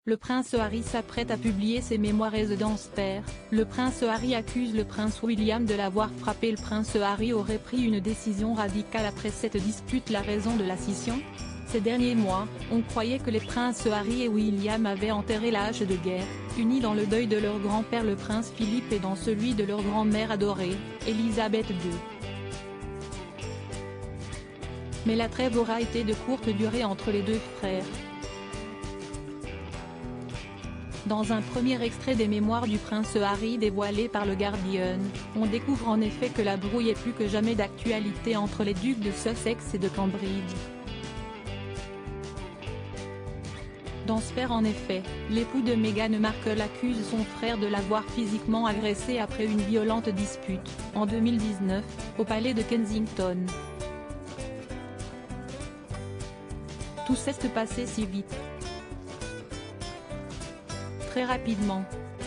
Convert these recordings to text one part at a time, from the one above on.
Le prince Harry s'apprête à publier ses mémoires dans Spare. Le prince Harry accuse le prince William de l'avoir frappé. Le prince Harry aurait pris une décision radicale après cette dispute. La raison de la scission? Ces derniers mois, on croyait que les princes Harry et William avaient enterré la hache de guerre, unis dans le deuil de leur grand-père le prince Philippe et dans celui de leur grand-mère adorée, Élisabeth II. Mais la trêve aura été de courte durée entre les deux frères. Dans un premier extrait des mémoires du prince Harry dévoilé par le Guardian, on découvre en effet que la brouille est plus que jamais d'actualité entre les ducs de Sussex et de Cambridge. Dans Spare en effet, l'époux de Meghan Markle accuse son frère de l'avoir physiquement agressé après une violente dispute, en 2019, au palais de Kensington. Tout s'est passé si vite. Très rapidement.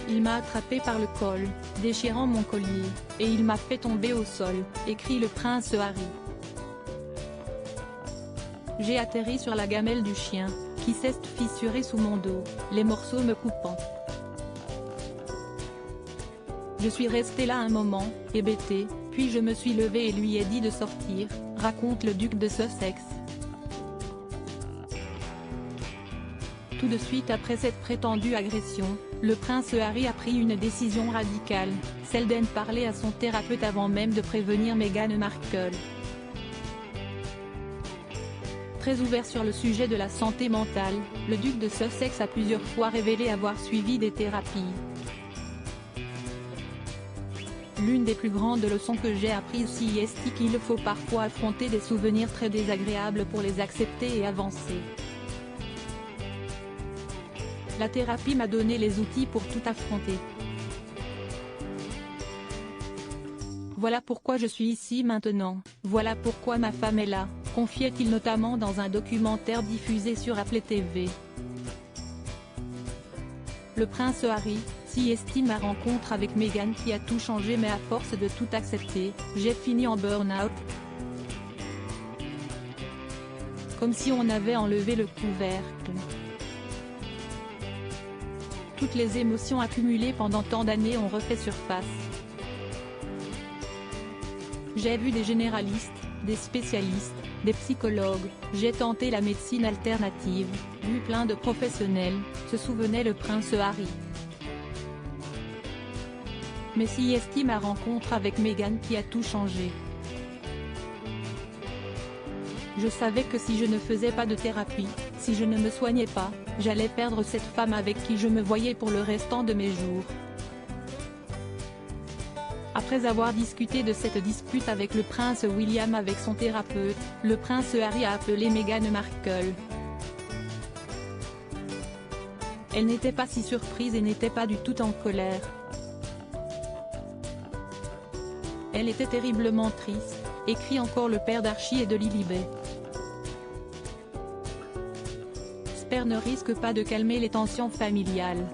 Il m'a attrapé par le col, déchirant mon collier, et il m'a fait tomber au sol, écrit le prince Harry. J'ai atterri sur la gamelle du chien, qui s'est fissurée sous mon dos, les morceaux me coupant. Je suis resté là un moment, hébété, puis je me suis levé et lui ai dit de sortir, raconte le duc de Sussex. Tout de suite après cette prétendue agression, le prince Harry a pris une décision radicale, celle d'en parler à son thérapeute avant même de prévenir Meghan Markle. Très ouvert sur le sujet de la santé mentale, le duc de Sussex a plusieurs fois révélé avoir suivi des thérapies. L'une des plus grandes leçons que j'ai apprises c'est qu'il faut parfois affronter des souvenirs très désagréables pour les accepter et avancer. La thérapie m'a donné les outils pour tout affronter. Voilà pourquoi je suis ici maintenant, voilà pourquoi ma femme est là, confiait-il notamment dans un documentaire diffusé sur Apple TV. Le prince Harry, si estime ma rencontre avec Meghan qui a tout changé mais à force de tout accepter, j'ai fini en burn-out. Comme si on avait enlevé le couvercle. Toutes les émotions accumulées pendant tant d'années ont refait surface. J'ai vu des généralistes, des spécialistes, des psychologues, j'ai tenté la médecine alternative, vu plein de professionnels, se souvenait le prince Harry. Mais si est ma rencontre avec Meghan qui a tout changé. Je savais que si je ne faisais pas de thérapie, si je ne me soignais pas, j'allais perdre cette femme avec qui je me voyais pour le restant de mes jours. Après avoir discuté de cette dispute avec le prince William avec son thérapeute, le prince Harry a appelé Meghan Markle. Elle n'était pas si surprise et n'était pas du tout en colère. Elle était terriblement triste, écrit encore le père d'Archie et de Lilibet. Spare ne risque pas de calmer les tensions familiales.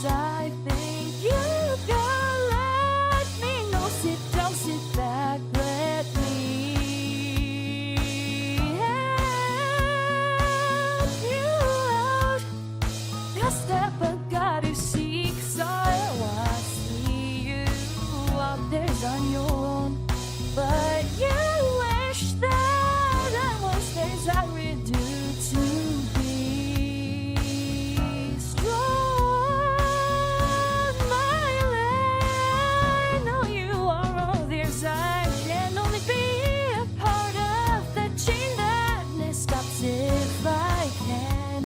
I think you can let me know. Sit down, sit back, let me help you out. Just step